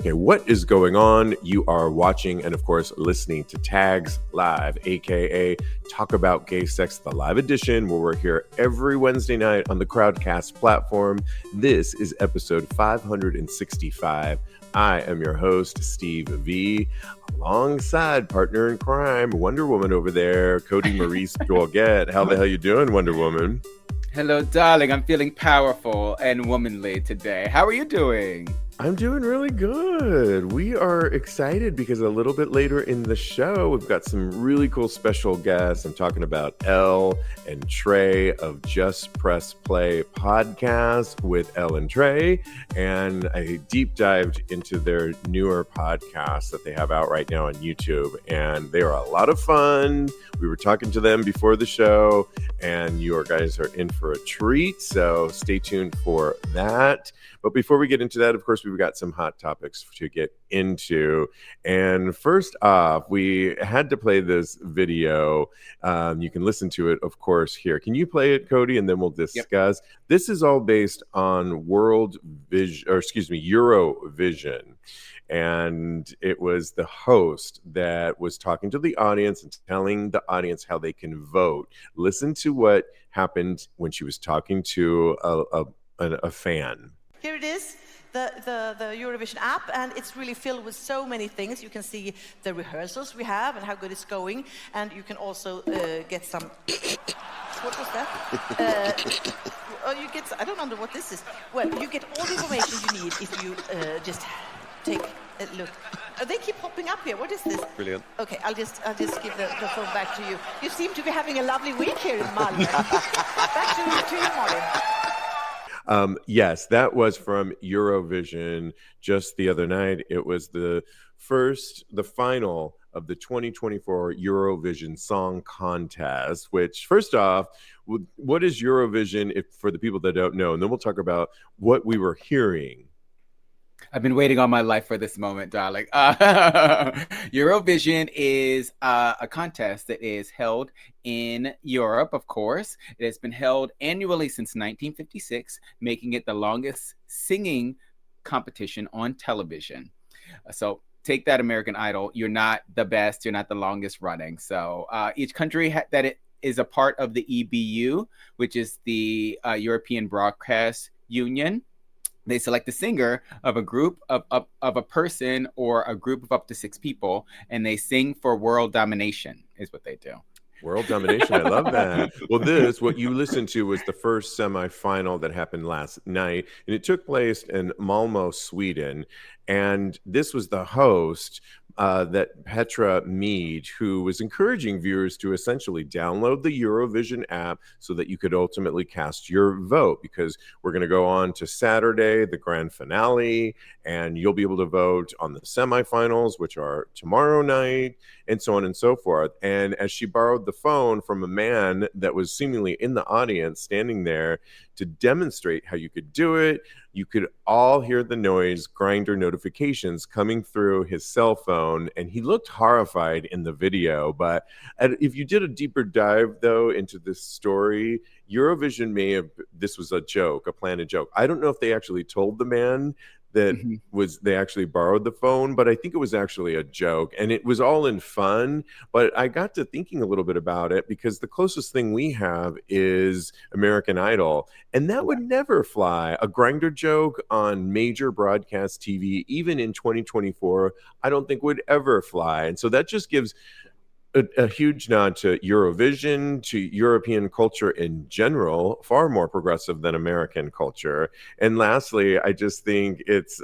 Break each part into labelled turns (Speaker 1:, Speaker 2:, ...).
Speaker 1: Okay, what is going on? You are watching and, of course, listening to Tags Live, aka Talk About Gay Sex, the live edition, where we're here every Wednesday night on the Crowdcast platform. This is episode 565. I am your host, Steve V, alongside partner in crime, Wonder Woman over there, Kodi, Maurice, Doggette. How the hell you doing, Wonder Woman?
Speaker 2: Hello, darling. I'm feeling powerful and womanly today. How are you doing?
Speaker 1: I'm doing really good. We are excited because a little bit later in the show, we've got some really cool special guests. I'm talking about Ell and Trey of Just Press Play podcast with Ell and Trey. And I deep dived into their newer podcast that they have out right now on YouTube. And they are a lot of fun. We were talking to them before the show, and you guys are in for a treat. So stay tuned for that. But before we get into that, of course, we've got some hot topics to get into. And first off, we had to play this video. You can listen to it, of course, here. Can you play it, Kodi? And then we'll discuss. Yep. This is all based on Eurovision. And it was the host that was talking to the audience and telling the audience how they can vote. Listen to what happened when she was talking to a fan.
Speaker 3: Here it is, the Eurovision app, and it's really filled with so many things. You can see the rehearsals we have and how good it's going, and you can also get some... What was that? You get... I don't know what this is. Well, you get all the information you need if you just take a look. They keep popping up here. What is this?
Speaker 1: Brilliant.
Speaker 3: Okay, I'll just give the phone back to you. You seem to be having a lovely week here in Malmö. Back to you, Martin.
Speaker 1: Yes, that was from Eurovision just the other night. It was the final of the 2024 Eurovision Song Contest, which, first off, what is Eurovision for the people that don't know? And then we'll talk about what we were hearing.
Speaker 2: I've been waiting all my life for this moment, darling. Eurovision is a contest that is held in Europe, of course. It has been held annually since 1956, making it the longest singing competition on television. So take that, American Idol. You're not the best. You're not the longest running. So each country that it is a part of the EBU, which is the European Broadcast Union. They select the singer of a group of a person or a group of up to 6 people, and they sing for world domination is what they do.
Speaker 1: World domination. I love that. Well, what you listened to was the first semifinal that happened last night, and it took place in Malmö, Sweden. And this was the host, that Petra Mead, who was encouraging viewers to essentially download the Eurovision app so that you could ultimately cast your vote, because we're going to go on to Saturday, the grand finale, and you'll be able to vote on the semifinals, which are tomorrow night, and so on and so forth. And as she borrowed the phone from a man that was seemingly in the audience standing there to demonstrate how you could do it, you could all hear the noise, Grindr notifications coming through his cell phone, and he looked horrified in the video. But if you did a deeper dive, though, into this story, Eurovision this was a joke, a planted joke. I don't know if they actually told the man that they actually borrowed the phone, but I think it was actually a joke, and it was all in fun. But I got to thinking a little bit about it, because the closest thing we have is American Idol, and that would never fly. A Grindr joke on major broadcast TV, even in 2024, I don't think would ever fly. And so that just gives a huge nod to Eurovision, to European culture in general, far more progressive than American culture. And lastly, I just think it's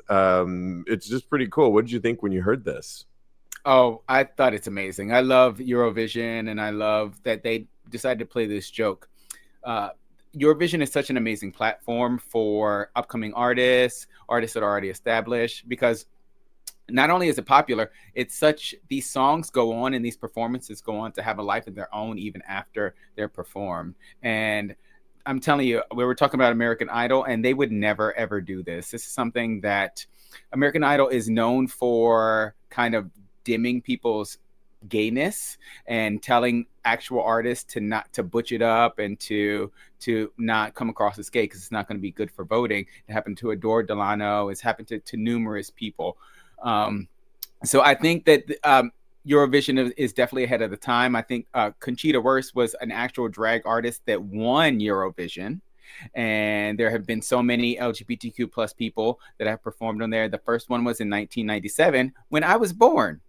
Speaker 1: just pretty cool. What did you think when you heard this?
Speaker 2: Oh, I thought it's amazing. I love Eurovision, and I love that they decided to play this joke. Eurovision is such an amazing platform for upcoming artists that are already established, because not only is it popular, these songs go on and these performances go on to have a life of their own even after they're performed. And I'm telling you, we were talking about American Idol, and they would never, ever do this. This is something that American Idol is known for, kind of dimming people's gayness and telling actual artists to butch it up and to not come across as gay, because it's not going to be good for voting. It happened to Adore Delano. It's happened to numerous people. So I think that Eurovision is definitely ahead of the time. I think Conchita Wurst was an actual drag artist that won Eurovision. And there have been so many LGBTQ plus people that have performed on there. The first one was in 1997 when I was born.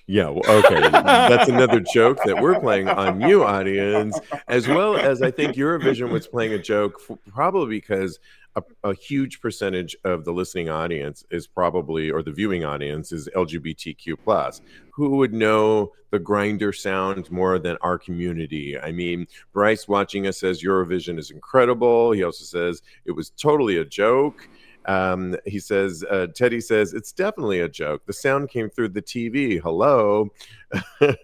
Speaker 1: Yeah, well, okay. That's another joke that we're playing on you, audience, as well as I think Eurovision was playing a joke probably because a huge percentage of the listening audience is probably, or the viewing audience is LGBTQ plus. Who would know the grinder sound more than our community? I mean, Bryce watching us says Eurovision is incredible. He also says it was totally a joke. He says, Teddy says, it's definitely a joke. The sound came through the TV. Hello. And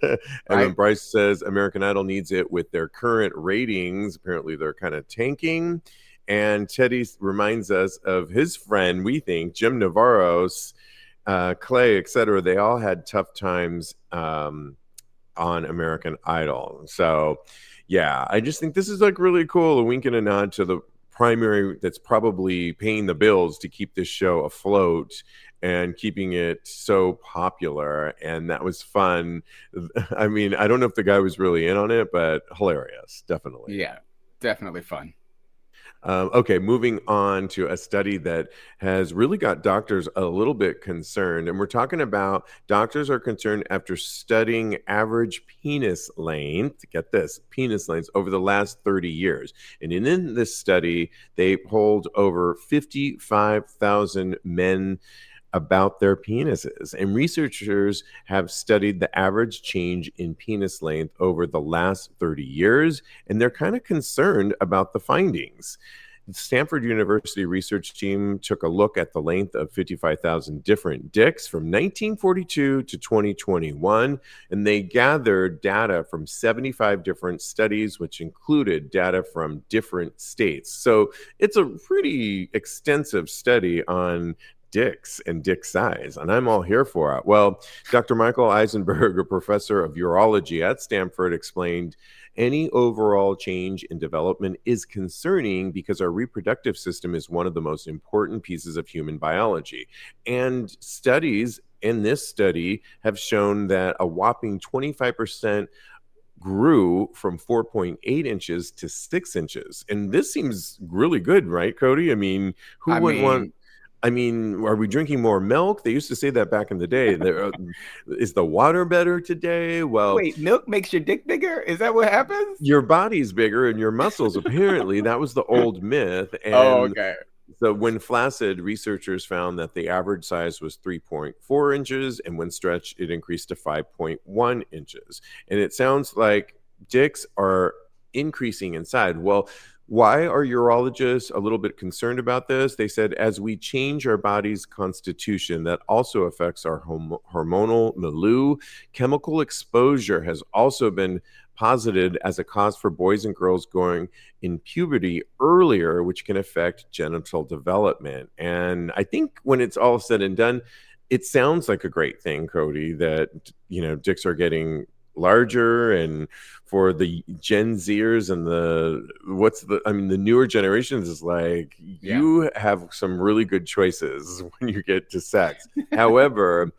Speaker 1: then Bryce says, American Idol needs it with their current ratings. Apparently, they're kind of tanking. And Teddy reminds us of his friend, we think, Jim Navarro's, Clay, etc. They all had tough times on American Idol. So, yeah, I just think this is like really cool. A wink and a nod to the primary that's probably paying the bills to keep this show afloat and keeping it so popular. And that was fun. I mean, I don't know if the guy was really in on it, but hilarious. Definitely.
Speaker 2: Yeah, definitely fun.
Speaker 1: Okay, moving on to a study that has really got doctors a little bit concerned. And we're talking about doctors are concerned after studying average penis length, get this, penis lengths over the last 30 years. And in this study, they polled over 55,000 men about their penises. And researchers have studied the average change in penis length over the last 30 years, and they're kind of concerned about the findings. The Stanford University research team took a look at the length of 55,000 different dicks from 1942 to 2021, and they gathered data from 75 different studies, which included data from different states. So it's a pretty extensive study on dicks and dick size, and I'm all here for it. Well, Dr. Michael Eisenberg, a professor of urology at Stanford, explained any overall change in development is concerning because our reproductive system is one of the most important pieces of human biology. And studies in this study have shown that a whopping 25% grew from 4.8 inches to 6 inches. And this seems really good, right, Kodi? I mean, who wouldn't want... I mean, are we drinking more milk? They used to say that back in the day. Is the water better today? Well,
Speaker 2: wait, milk makes your dick bigger? Is that what happens?
Speaker 1: Your body's bigger and your muscles, apparently. That was the old myth. And
Speaker 2: okay.
Speaker 1: So when flaccid, researchers found that the average size was 3.4 inches, and when stretched, it increased to 5.1 inches. And it sounds like dicks are increasing inside. Well, why are urologists a little bit concerned about this? They said, as we change our body's constitution, that also affects our hormonal milieu. Chemical exposure has also been posited as a cause for boys and girls going in puberty earlier, which can affect genital development. And I think when it's all said and done, it sounds like a great thing, Kodi, that, you know, dicks are getting larger, and for the Gen Zers and the newer generations is like, you have some really good choices when you get to sex. However,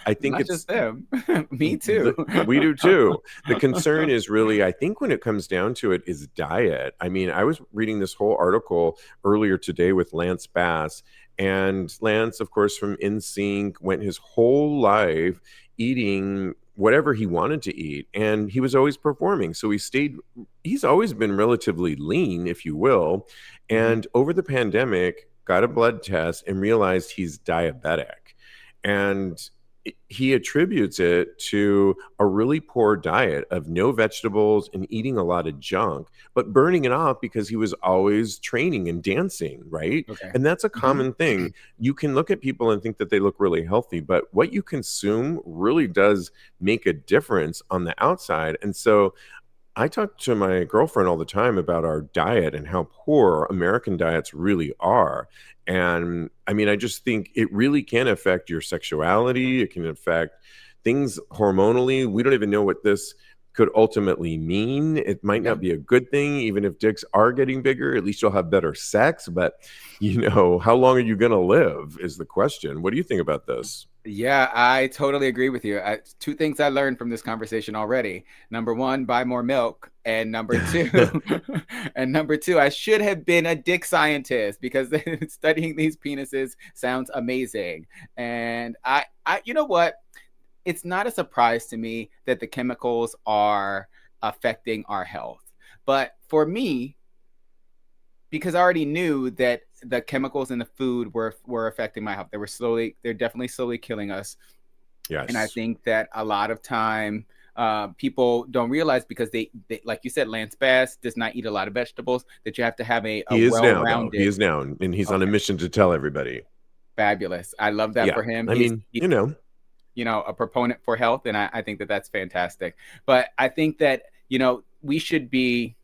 Speaker 1: I think
Speaker 2: not
Speaker 1: it's
Speaker 2: just them. Me too.
Speaker 1: We do too. The concern is really, I think when it comes down to it, is diet. I mean, I was reading this whole article earlier today with Lance Bass, and Lance, of course, from NSYNC, went his whole life eating whatever he wanted to eat, and he was always performing. So he's always been relatively lean, if you will. And over the pandemic, got a blood test and realized he's diabetic. And he attributes it to a really poor diet of no vegetables and eating a lot of junk, but burning it off because he was always training and dancing, right?
Speaker 2: Okay.
Speaker 1: And that's a common thing. You can look at people and think that they look really healthy, but what you consume really does make a difference on the outside. And so I talk to my girlfriend all the time about our diet and how poor American diets really are. And I mean, I just think it really can affect your sexuality. It can affect things hormonally. We don't even know what this could ultimately mean. It might not be a good thing, even if dicks are getting bigger. At least you'll have better sex. But, how long are you going to live is the question. What do you think about this?
Speaker 2: Yeah, I totally agree with you. Two things I learned from this conversation already. Number one, buy more milk. And number two, I should have been a dick scientist because studying these penises sounds amazing. And you know what? It's not a surprise to me that the chemicals are affecting our health. But for me, because I already knew that the chemicals in the food were affecting my health. They're definitely slowly killing us.
Speaker 1: Yes.
Speaker 2: And I think that a lot of time people don't realize, because they, like you said, Lance Bass does not eat a lot of vegetables, that you have to have a well-rounded.
Speaker 1: He is now, and he's on a mission to tell everybody.
Speaker 2: Fabulous. I love that for him.
Speaker 1: He's
Speaker 2: a proponent for health, and I think that that's fantastic. But I think that, we should be,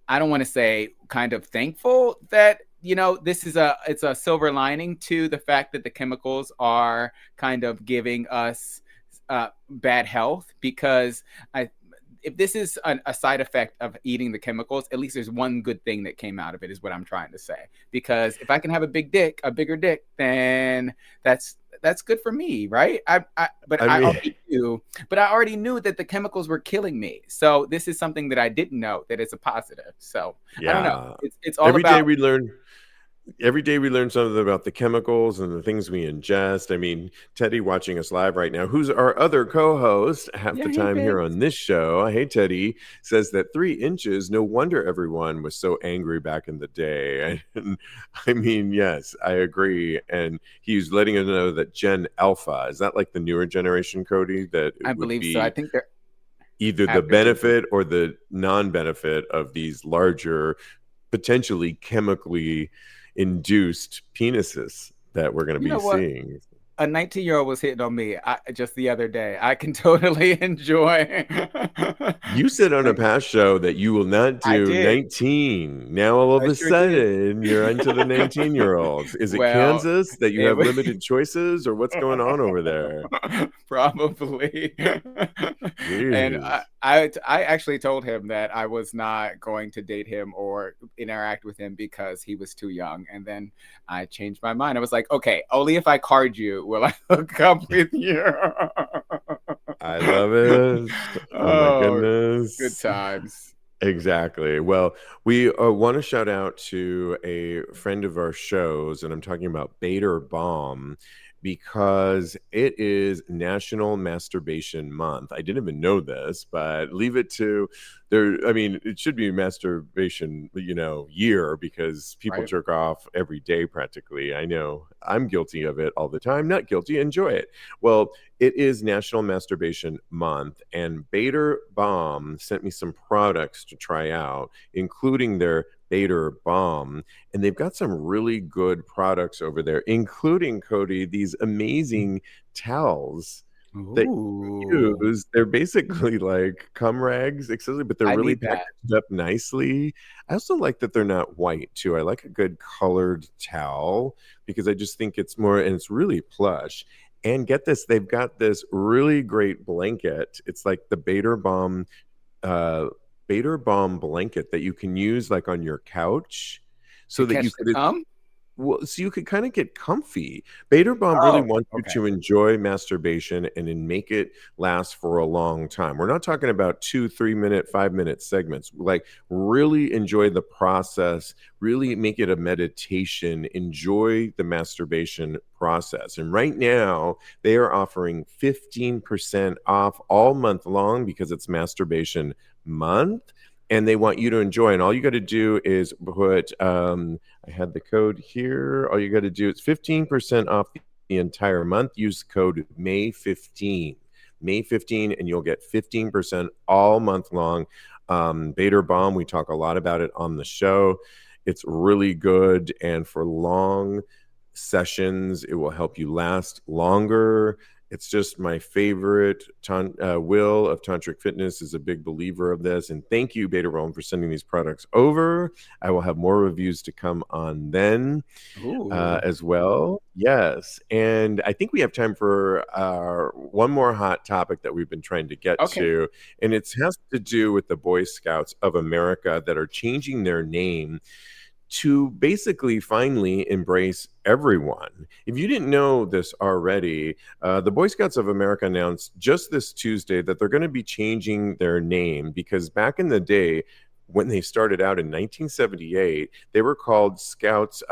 Speaker 2: I don't want to say kind of thankful that, this is it's a silver lining to the fact that the chemicals are kind of giving us bad health, because if this is a side effect of eating the chemicals, at least there's one good thing that came out of it, is what I'm trying to say. Because if I can have a bigger dick, then that's good for me, right? I already knew that the chemicals were killing me. So this is something that I didn't know, that it's a positive. So I don't know. It's all
Speaker 1: every day we learn. Every day we learn something about the chemicals and the things we ingest. I mean, Teddy, watching us live right now, who's our other co-host half the time here on this show. Hey, Teddy, says that 3 inches, no wonder everyone was so angry back in the day. And I mean, yes, I agree. And he's letting us know that Gen Alpha, is that like the newer generation, Kodi? That
Speaker 2: I believe so. I think they're
Speaker 1: either the benefit or the non-benefit of these larger, potentially chemically induced penises that we're going to be seeing.
Speaker 2: A 19-year-old was hitting on me just the other day. I can totally enjoy.
Speaker 1: You said on a past show that you will not do 19. Now all of a sudden you're into the 19-year-olds. Is it Kansas that you have limited choices, or what's going on over there?
Speaker 2: Probably. And I actually told him that I was not going to date him or interact with him because he was too young. And then I changed my mind. I was like, okay, only if I card you will I hook up with you.
Speaker 1: I love it. Oh my goodness.
Speaker 2: Good times.
Speaker 1: Exactly. Well, we want to shout out to a friend of our shows, and I'm talking about Bader Bomb, because it is National Masturbation Month. I didn't even know this, but leave it to there. I mean, it should be masturbation, year, because people jerk off every day practically. I know I'm guilty of it all the time. Not guilty, enjoy it. Well, it is National Masturbation Month, and Bader Bomb sent me some products to try out, including their Bader Bomb, and they've got some really good products over there, including, Kodi, these amazing towels that you use. They're basically like cum rags, but they're really packaged up nicely. I also like that they're not white too. I like a good colored towel because I just think it's more, and it's really plush. And get this, they've got this really great blanket. It's like the Bader Bomb blanket that you can use like on your couch, so that you could so you could kind of get comfy. Bader Bomb really wants you to enjoy masturbation and make it last for a long time. We're not talking about 2, 3 minute, 5 minute segments. Like, really enjoy the process, really make it a meditation, enjoy the masturbation process. And right now they are offering 15% off all month long because it's Masturbation Month, and they want you to enjoy. And all you got to do is put I had the code here. All you got to do is 15% off the entire month. Use code May15, and you'll get 15% all month long. Bader Bomb, we talk a lot about it on the show. It's really good, and for long sessions, it will help you last longer. It's just my favorite. Will of Tantric Fitness is a big believer of this. And thank you, Beta Realm, for sending these products over. I will have more reviews to come on then as well. Yes. And I think we have time for one more hot topic that we've been trying to get to. And it has to do with the Boy Scouts of America that are changing their name to basically finally embrace everyone. If you didn't know this already, the Boy Scouts of America announced just this Tuesday that they're going to be changing their name, because back in the day, when they started out in 1978, they were called Scouts.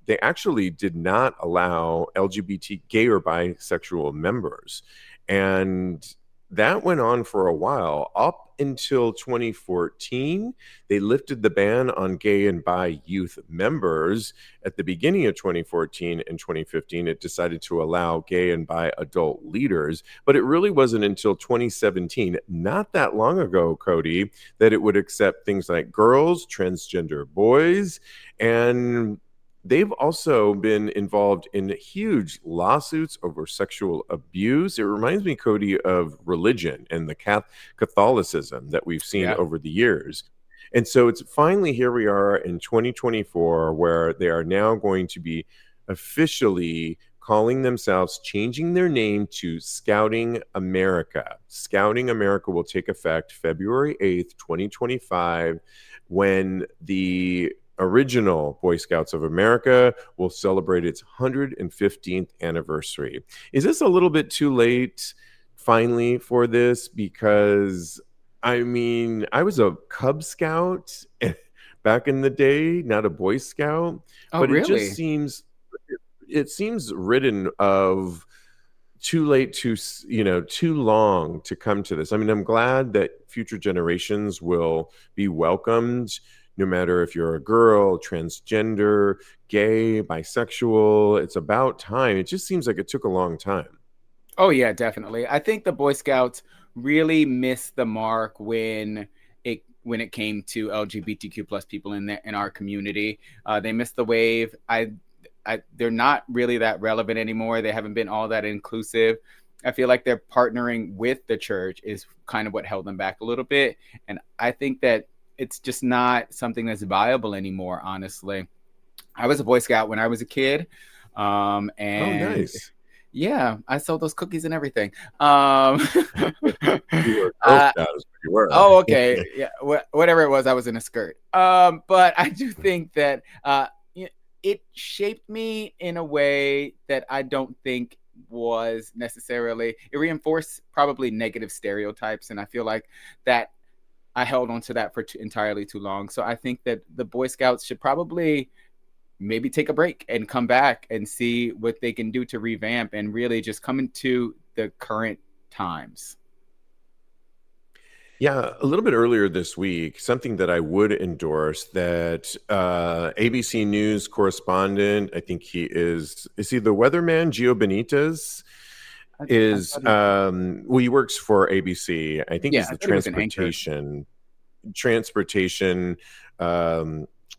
Speaker 1: They actually did not allow LGBT, gay or bisexual members. And that went on for a while, up until 2014. They lifted the ban on gay and bi youth members. At the beginning of 2014 and 2015, it decided to allow gay and bi adult leaders. But it really wasn't until 2017, not that long ago, Kodi, that it would accept things like girls, transgender boys, and they've also been involved in huge lawsuits over sexual abuse. It reminds me, Kodi, of religion and the Catholicism that we've seen over the years. And so it's finally, here we are in 2024, where they are now going to be officially calling themselves, changing their name to Scouting America. Scouting America will take effect February 8th, 2025, when the original Boy Scouts of America will celebrate its 115th anniversary. Is this a little bit too late finally for this? Because I mean, I was a Cub Scout back in the day, not a Boy Scout. But really? It seems written of too late, too long to come to this. I mean, I'm glad that future generations will be welcomed, no matter if you're a girl, transgender, gay, bisexual. It's about time. It just seems like it took a long time.
Speaker 2: Oh, yeah, definitely. I think the Boy Scouts really missed the mark when it came to LGBTQ plus people in our community. They missed the wave. They're not really that relevant anymore. They haven't been all that inclusive. I feel like they're partnering with the church is kind of what held them back a little bit. And I think that it's just not something that's viable anymore, honestly. I was a Boy Scout when I was a kid. And
Speaker 1: oh, nice.
Speaker 2: Yeah, I sold those cookies and everything.
Speaker 1: You were.
Speaker 2: Oh, okay. Yeah, whatever it was, I was in a skirt. But I do think that it shaped me in a way that I don't think was necessarily, it reinforced probably negative stereotypes. And I feel like that I held on to that for entirely too long. So I think that the Boy Scouts should probably maybe take a break and come back and see what they can do to revamp and really just come into the current times.
Speaker 1: Yeah, a little bit earlier this week, something that I would endorse, that ABC News correspondent, I think he is he the weatherman, Gio Benitez? He works for ABC. I think he's the transportation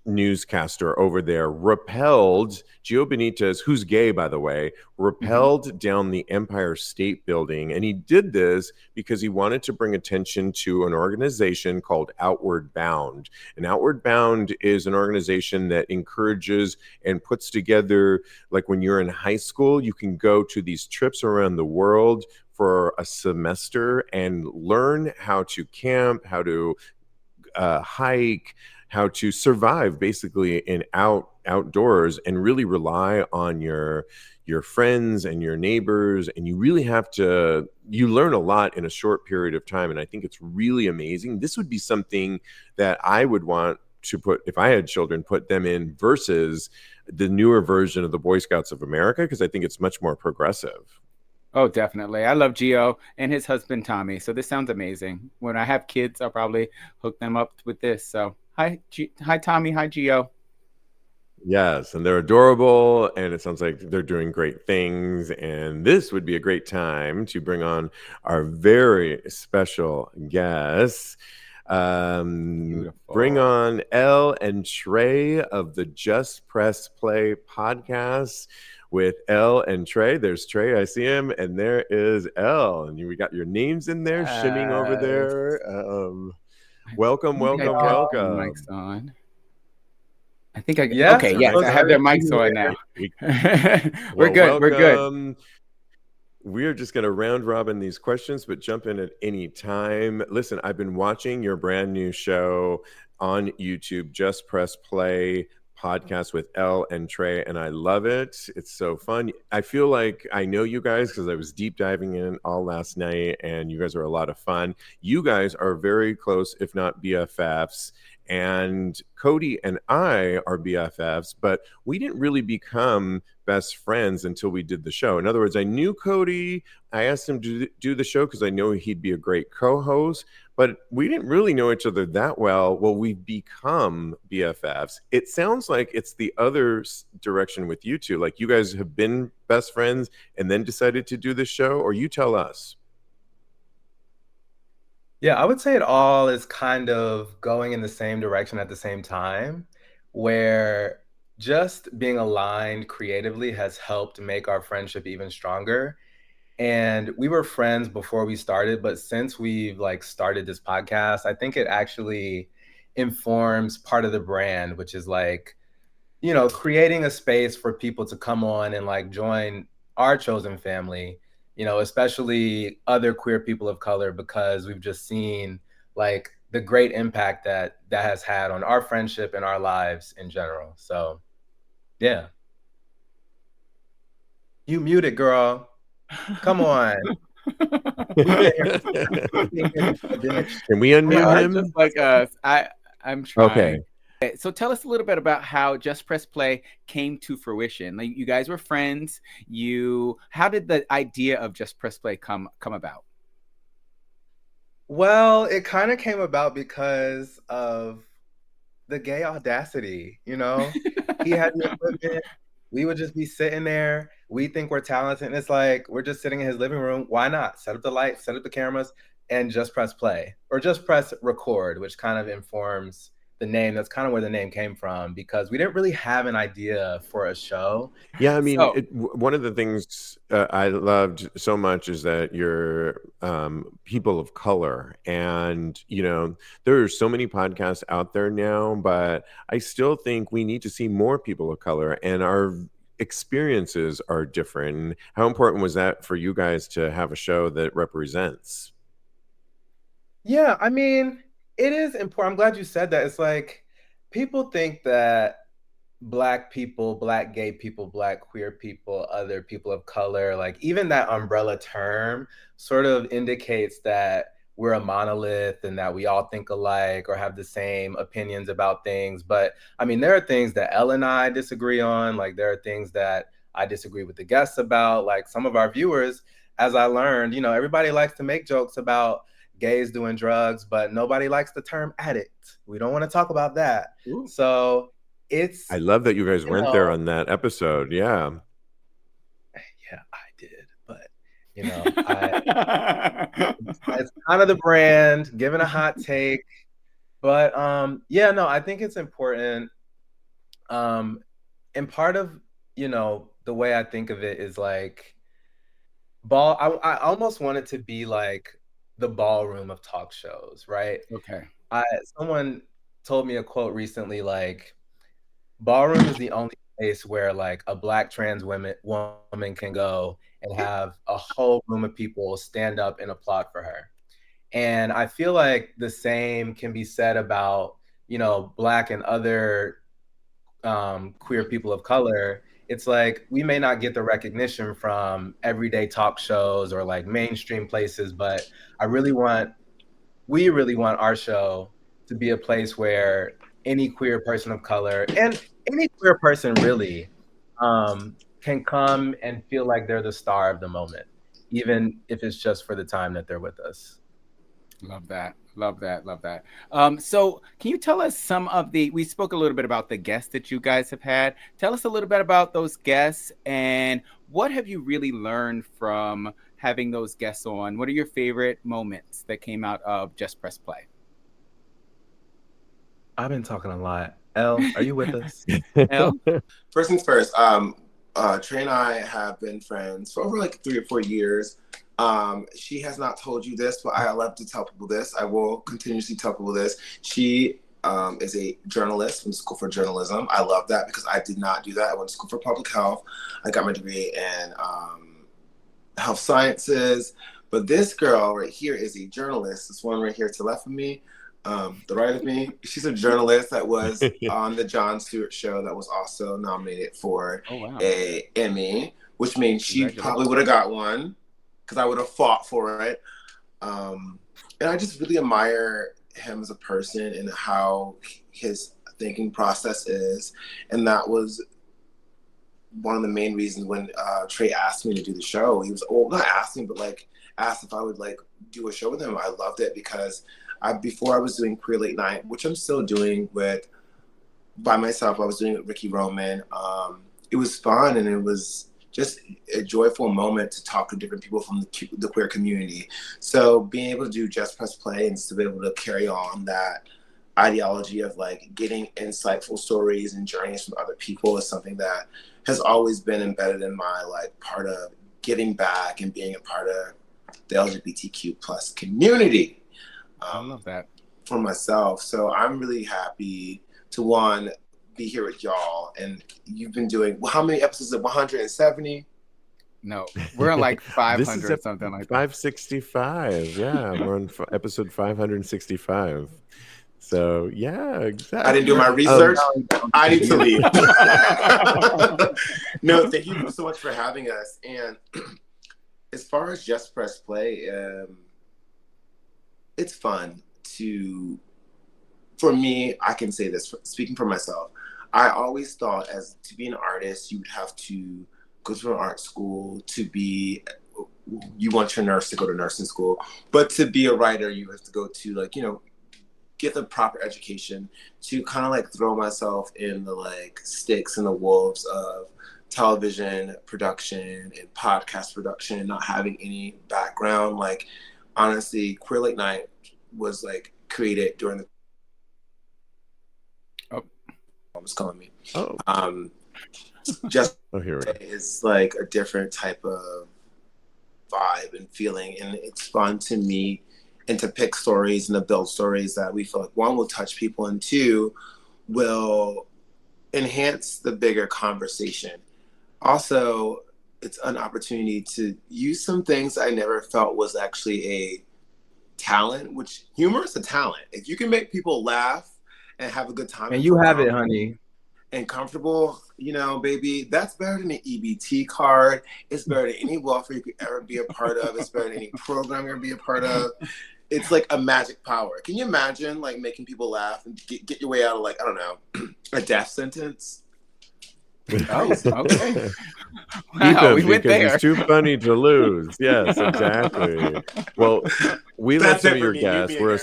Speaker 1: newscaster over there. Gio Benitez, who's gay, by the way, rappelled down the Empire State Building. And he did this because he wanted to bring attention to an organization called Outward Bound. And Outward Bound is an organization that encourages and puts together, like when you're in high school, you can go to these trips around the world for a semester and learn how to camp, how to hike, how to survive basically in outdoors, and really rely on your friends and your neighbors. And you really have to, you learn a lot in a short period of time. And I think it's really amazing. This would be something that I would want to put, if I had children, put them in versus the newer version of the Boy Scouts of America, because I think it's much more progressive.
Speaker 2: Oh, definitely. I love Gio and his husband, Tommy. So this sounds amazing. When I have kids, I'll probably hook them up with this. So hi, Tommy. Hi, Gio.
Speaker 1: Yes, and they're adorable, and it sounds like they're doing great things. And this would be a great time to bring on our very special guests. Bring on Ell and Trey of the Just Press Play podcast. with Ell and Trey. There's Trey, I see him, and there is Ell, and we got your names in there shimming over there. Welcome.
Speaker 2: Mics on. I think I
Speaker 4: yes,
Speaker 2: okay. Yes, I have their mics on now. We're good. We're good.
Speaker 1: We're just going to round robin these questions, but jump in at any time. Listen, I've been watching your brand new show on YouTube, Just Press Play podcast with Ell and Trey, and I love it. It's so fun. I feel like I know you guys because I was deep diving in all last night, and you guys are a lot of fun. You guys are very close, if not BFFs. And Kodi and I are BFFs, but we didn't really become best friends until we did the show. In other words, I knew Kodi. I asked him to do the show because I know he'd be a great co-host, but we didn't really know each other that well. Well, we've become BFFs. It sounds like it's the other direction with you two. Like you guys have been best friends and then decided to do the show, or you tell us.
Speaker 4: Yeah, I would say it all is kind of going in the same direction at the same time, where just being aligned creatively has helped make our friendship even stronger. And we were friends before we started, but since we've started this podcast, I think it actually informs part of the brand, which is creating a space for people to come on and join our chosen family, especially other queer people of color, because we've just seen the great impact that has had on our friendship and our lives in general. So, yeah. You muted, girl. Come on.
Speaker 1: Can we unmute him?
Speaker 2: Just like us. I'm trying.
Speaker 1: Okay.
Speaker 2: So tell us a little bit about how Just Press Play came to fruition. Like you guys were friends. How did the idea of Just Press Play come about?
Speaker 4: Well, it kind of came about because of the gay audacity, He had the equipment. We would just be sitting there. We think we're talented. And it's like, we're just sitting in his living room. Why not? Set up the lights, set up the cameras, and just press play. Or just press record, which kind of informs the name. That's kind of where the name came from, because we didn't really have an idea for a show.
Speaker 1: Yeah, I mean, one of the things I loved so much is that you're people of color. And, there are so many podcasts out there now, but I still think we need to see more people of color, and our experiences are different. How important was that for you guys to have a show that represents?
Speaker 4: Yeah, I mean, it is important. I'm glad you said that. It's like people think that Black people, Black gay people, Black queer people, other people of color, even that umbrella term sort of indicates that we're a monolith and that we all think alike or have the same opinions about things. But I mean, there are things that Elle and I disagree on. There are things that I disagree with the guests about. Some of our viewers, as I learned, everybody likes to make jokes about gays doing drugs, but nobody likes the term addict. We don't want to talk about that. Ooh. So I
Speaker 1: love that you guys went there on that episode. Yeah,
Speaker 4: I did, but it's kind of the brand, giving a hot take. But I think it's important. And part of the way I think of it is I almost want it to be the ballroom of talk shows, right?
Speaker 2: Okay.
Speaker 4: Someone told me a quote recently, ballroom is the only place where a Black trans woman can go and have a whole room of people stand up and applaud for her. And I feel like the same can be said about, Black and other queer people of color. It's we may not get the recognition from everyday talk shows or mainstream places, but we really want our show to be a place where any queer person of color and any queer person really can come and feel like they're the star of the moment, even if it's just for the time that they're with us.
Speaker 2: Love that. So can you tell us we spoke a little bit about the guests that you guys have had. Tell us a little bit about those guests and what have you really learned from having those guests on? What are your favorite moments that came out of Just Press Play?
Speaker 4: I've been talking a lot. Elle, are you with us?
Speaker 2: Elle?
Speaker 5: First things first, Trey and I have been friends for over like 3 or 4 years. She has not told you this, but I love to tell people this. I will continuously tell people this. She is a journalist from school for journalism. I love that because I did not do that. I went to school for public health. I got my degree in health sciences. But this girl right here is a journalist. This one right here to the left of me, the right of me. She's a journalist that was on the Jon Stewart show that was also nominated for a Emmy, which means she probably would have got one because I would have fought for it. And I just really admire him as a person and how his thinking process is. And that was one of the main reasons when Trey asked me to do the show. He was, well, not asking, but like asked if I would like do a show with him. I loved it because before I was doing Queer Late Night, which I'm still doing by myself. I was doing it with Ricky Roman. It was fun and it was just a joyful moment to talk to different people from the queer community. So being able to do Just Press Play and to be able to carry on that ideology of like getting insightful stories and journeys from other people is something that has always been embedded in my like part of giving back and being a part of the LGBTQ plus community.
Speaker 2: I love that
Speaker 5: for myself. So I'm really happy to be here with y'all. And you've been doing how many episodes? Of 170?
Speaker 2: No, we're on like 500 or something like that.
Speaker 1: 565. Yeah, we're on episode 565. So yeah, exactly.
Speaker 5: I didn't do my research. I need to leave. No, thank you so much for having us. And as far as Just Press Play, it's fun for me, I can say this, speaking for myself, I always thought to be an artist, you would have to go to an art school, you want your nurse to go to nursing school, but to be a writer, you have to go to like, get the proper education to kind of like throw myself in the like sticks and the wolves of television production and podcast production, not having any background. Like, honestly, Queer Late Night was like created during the was calling me. Just
Speaker 1: here we go.
Speaker 5: It's like a different type of vibe and feeling, and it's fun to meet and to pick stories and to build stories that we feel like one will touch people and two will enhance the bigger conversation. Also, it's an opportunity to use some things I never felt was actually a talent, which humor is a talent. If you can make people laugh and have a good time.
Speaker 4: And you have it, honey.
Speaker 5: And comfortable, baby, that's better than an EBT card. It's better than any welfare you could ever be a part of. It's better than any program you're gonna be a part of. It's like a magic power. Can you imagine like making people laugh and get your way out of like, I don't know, a death sentence?
Speaker 2: Oh, okay.
Speaker 1: Wow,
Speaker 2: we went there.
Speaker 1: It's too funny to lose. Yes, exactly. Well, we love some of your guests. We're a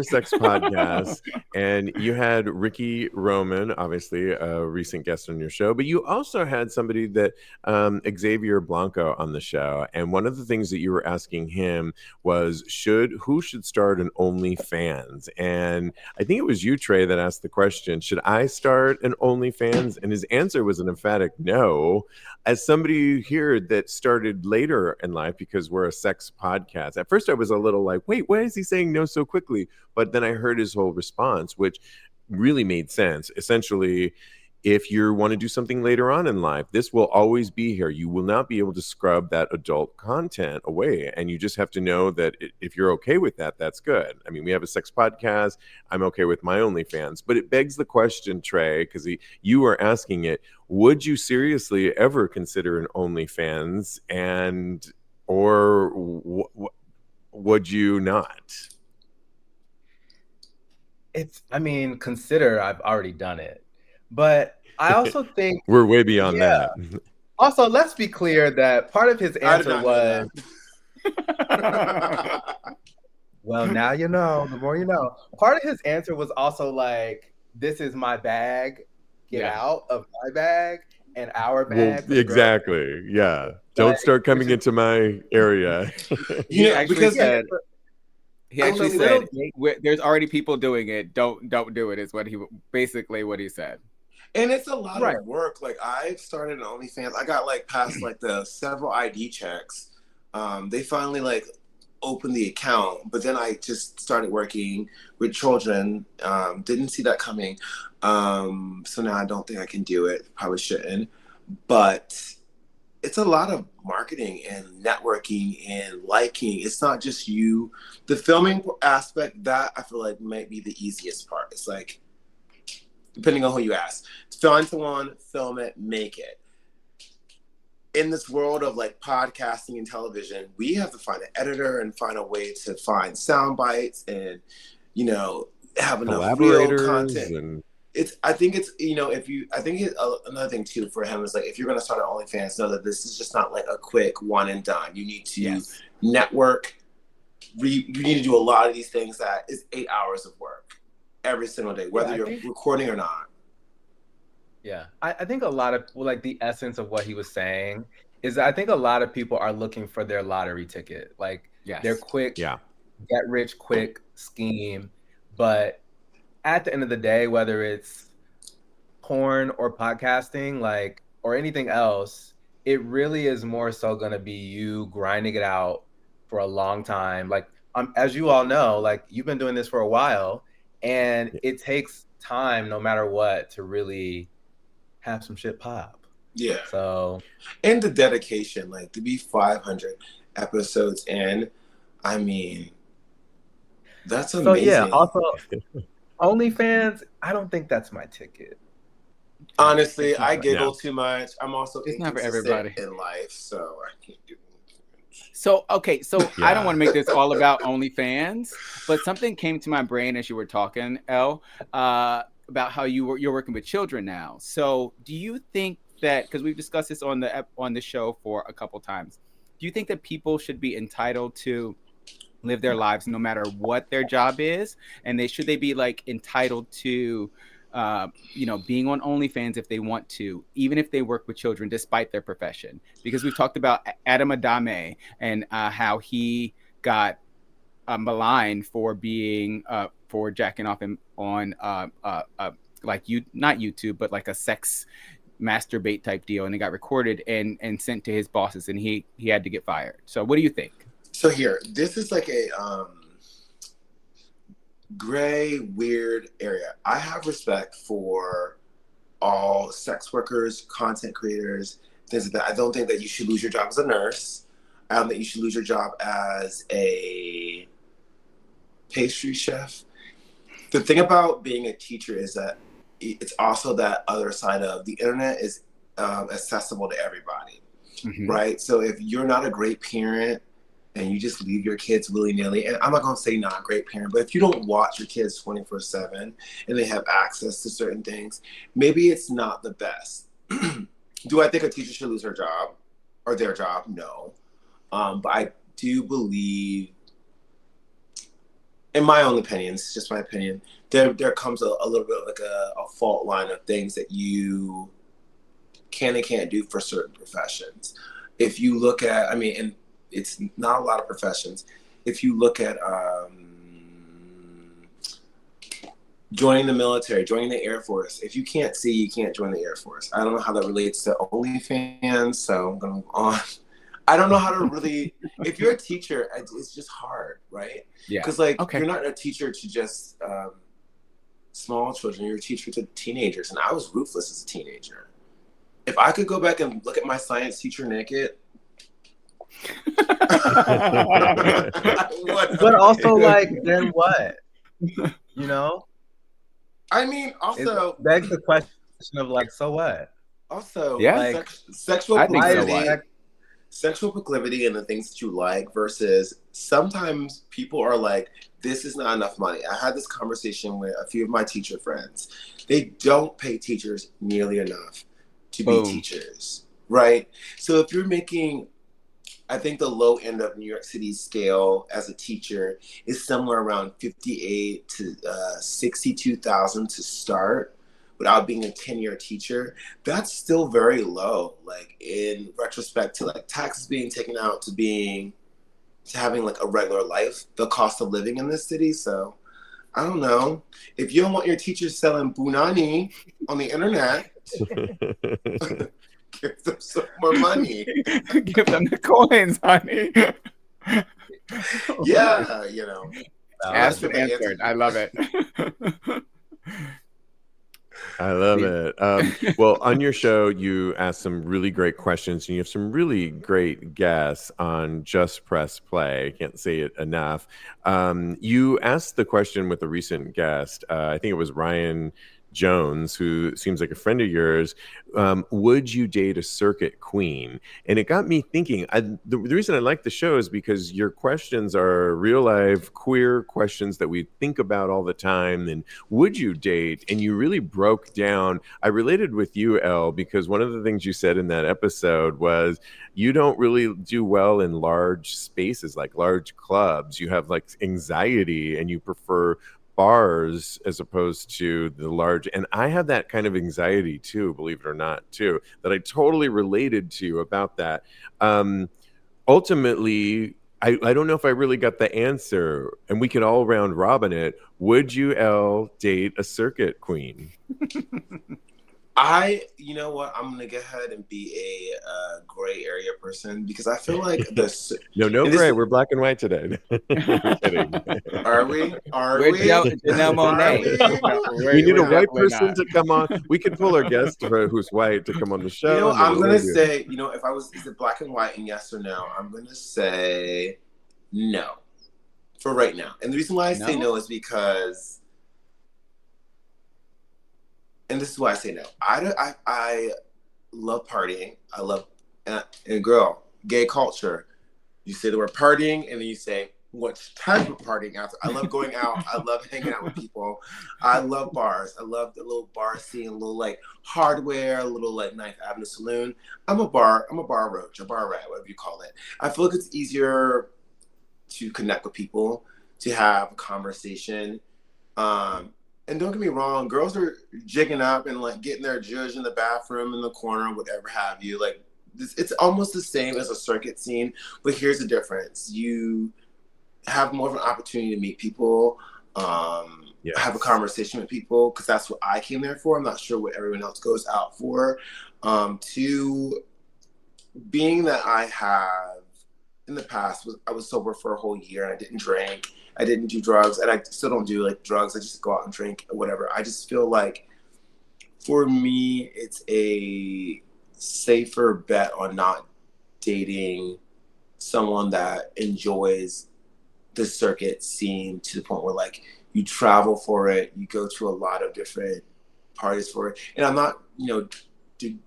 Speaker 1: sex podcast, and you had Ricky Roman, obviously a recent guest on your show, but you also had somebody that Xavier Blanco on the show, and one of the things that you were asking him was who should start an OnlyFans? And I think it was you, Trey, that asked the question, should I start an OnlyFans? And his answer was an emphatic no. As somebody here that started later in life, because we're a sex podcast, at first I was a little like, wait, why is he saying no so quickly? But then I heard his whole response, which really made sense. Essentially, if you want to do something later on in life, this will always be here. You will not be able to scrub that adult content away. And you just have to know that if you're okay with that, that's good. I mean, we have a sex podcast. I'm okay with my OnlyFans. But it begs the question, Trey, because you were asking it, would you seriously ever consider an OnlyFans or would you not?
Speaker 4: Consider I've already done it. But I also think
Speaker 1: we're way beyond that.
Speaker 4: Also, let's be clear that part of his answer was, well, now you know, the more you know. Part of his answer was also like, this is my bag, get out of my bag and our bag.
Speaker 1: Well, exactly. Yeah. Don't start coming into my area.
Speaker 2: He actually said, there's already people doing it. Don't do it is what he said.
Speaker 5: And it's a lot
Speaker 2: Right.
Speaker 5: of work. Like I started an OnlyFans. I got like past like the several ID checks. They finally like opened the account, but then I just started working with children. Didn't see that coming. So now I don't think I can do it. Probably shouldn't. But it's a lot of marketing and networking and liking. It's not just you. The filming aspect, that I feel like might be the easiest part. It's like, depending on who you ask, find someone, film it, make it. In this world of like podcasting and television, we have to find an editor and find a way to find sound bites and, you know, have enough real content.
Speaker 1: And
Speaker 5: I think it's, you know, another thing too for him is like, if you're going to start an OnlyFans, know that this is just not like a quick one and done. You need to network. You need to do a lot of these things that is 8 hours of work every single day, whether you're recording or not.
Speaker 4: Yeah, I think a lot of, like, the essence of what he was saying is that I think a lot of people are looking for their lottery ticket. Like, their quick, get rich quick scheme. But at the end of the day, whether it's porn or podcasting, like, or anything else, it really is more so going to be you grinding it out for a long time. Like, as you all know, like, you've been doing this for a while, and it takes time, no matter what, to really have some shit pop.
Speaker 5: Yeah.
Speaker 4: So,
Speaker 5: and the dedication, like to be 500 episodes in, I mean, that's amazing.
Speaker 4: So yeah, also OnlyFans, I don't think that's my ticket.
Speaker 5: Honestly, I giggle too much. I'm also
Speaker 2: it's not for everybody
Speaker 5: in life, so I can't do it.
Speaker 2: So, okay, so I don't want to make this all about OnlyFans, but something came to my brain as you were talking, Elle, about how you're working with children now. So do you think that, because we've discussed this on the show for a couple times, do you think that people should be entitled to live their lives no matter what their job is? And should they be like entitled to being on OnlyFans if they want to, even if they work with children despite their profession? Because we've talked about Adam Adame and how he got maligned for being for jacking off on like not YouTube, but like a sex masturbate type deal, and it got recorded and sent to his bosses, and he had to get fired. So what do you think?
Speaker 5: So here, this is like a gray, weird area. I have respect for all sex workers, content creators, things like that. I don't think that you should lose your job as a nurse. I don't think you should lose your job as a pastry chef. The thing about being a teacher is that it's also that other side of the internet is accessible to everybody, right? So if you're not a great parent and you just leave your kids willy-nilly, and I'm not going to say not a great parent, but if you don't watch your kids 24/7 and they have access to certain things, maybe it's not the best. Do I think a teacher should lose her job or their job? No. But I do believe, in my own opinion, it's just my opinion, there comes a little bit like a fault line of things that you can and can't do for certain professions. If you look at, I mean, and it's not a lot of professions. If you look at joining the military, joining the Air Force, if you can't see, you can't join the Air Force. I don't know how that relates to OnlyFans, so I'm going to move on. I don't know how to really, if you're a teacher, it's just hard, right?
Speaker 2: Yeah.
Speaker 5: Because you're not a teacher to just small children, you're a teacher to teenagers, and I was ruthless as a teenager. If I could go back and look at my science teacher naked,
Speaker 4: but also, like, then what? You know?
Speaker 5: I mean, also
Speaker 4: it begs the question of like, so what?
Speaker 5: Also,
Speaker 2: yeah,
Speaker 5: sexual proclivity and the things that you like versus sometimes people are like, this is not enough money. I had this conversation with a few of my teacher friends. They don't pay teachers nearly enough to be teachers, right? So if you're making, I think the low end of New York City's scale as a teacher is somewhere around $58,000 to $62,000 to start without being a 10-year teacher. That's still very low, like in retrospect to like taxes being taken out to having like a regular life, the cost of living in this city. So I don't know. If you don't want your teachers selling bunani on the internet, give them some more money.
Speaker 2: Give them the coins, honey.
Speaker 5: Yeah, you know.
Speaker 2: Asked and answered. I love it.
Speaker 1: I love it. Well, on your show, you ask some really great questions, and you have some really great guests on Just Press Play. I can't say it enough. You asked the question with a recent guest. I think it was Ryan Jones, who seems like a friend of yours. Would you date a circuit queen? And it got me thinking. The reason I like the show is because your questions are real life queer questions that we think about all the time. And would you date? And you really broke down. I related with you, Elle, because one of the things you said in that episode was you don't really do well in large spaces, like large clubs. You have like anxiety, and you prefer bars as opposed to the large. And I have that kind of anxiety too, believe it or not, too, that I totally related to about that. Ultimately, I don't know if I really got the answer, and we could all round robin it. Would you, Elle, date a circuit queen?
Speaker 5: You know what? I'm gonna go ahead and be a gray area person, because I feel like this.
Speaker 1: No gray. We're black and white today. Kidding.
Speaker 5: Are we?
Speaker 2: We're Janelle Monáe.
Speaker 1: We need a white person to come on. We could pull our guest who's white to come on the show.
Speaker 5: You know, I'm gonna say, you know, if I was, is it black and white and yes or no? I'm gonna say no for right now. And the reason why I say no is because, and this is why I say no. I love partying. I love, and girl, gay culture. You say the word partying, and then you say what type of partying after. I love going out. I love hanging out with people. I love bars. I love the little bar scene, a little like hardware, a little like Ninth Avenue Saloon. I'm a bar roach, a bar rat, whatever you call it. I feel like it's easier to connect with people, to have a conversation. And don't get me wrong, girls are jigging up and like getting their judge in the bathroom, in the corner, whatever have you. Like it's almost the same as a circuit scene, but here's the difference: you have more of an opportunity to meet people, have a conversation with people, because that's what I came there for. I'm not sure what everyone else goes out for. To being that I have in the past, I was sober for a whole year and I didn't drink. I didn't do drugs, and I still don't do like drugs. I just go out and drink or whatever. I just feel like for me, it's a safer bet on not dating someone that enjoys the circuit scene to the point where like you travel for it, you go to a lot of different parties for it. And I'm not, you know,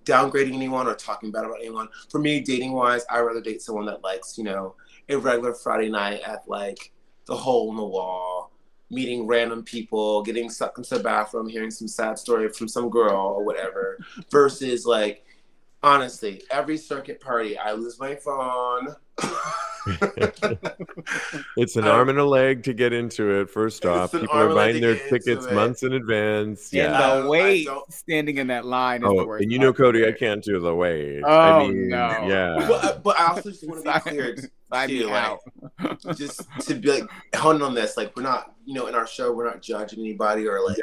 Speaker 5: downgrading anyone or talking bad about anyone. For me, dating wise, I'd rather date someone that likes, you know, a regular Friday night at like the hole in the wall, meeting random people, getting sucked into the bathroom, hearing some sad story from some girl or whatever, versus like, honestly, every circuit party, I lose my phone.
Speaker 1: It's an arm and a leg to get into it. First off, people are buying their tickets months in advance.
Speaker 2: Yeah, the wait, standing in that line is the worst.
Speaker 1: And you know, Kodi, I can't do the wait.
Speaker 2: Oh, I mean, no.
Speaker 1: Yeah.
Speaker 5: But I also just want to be clear too, like, just to be like honing on this, like we're not, you know, in our show, we're not judging anybody or like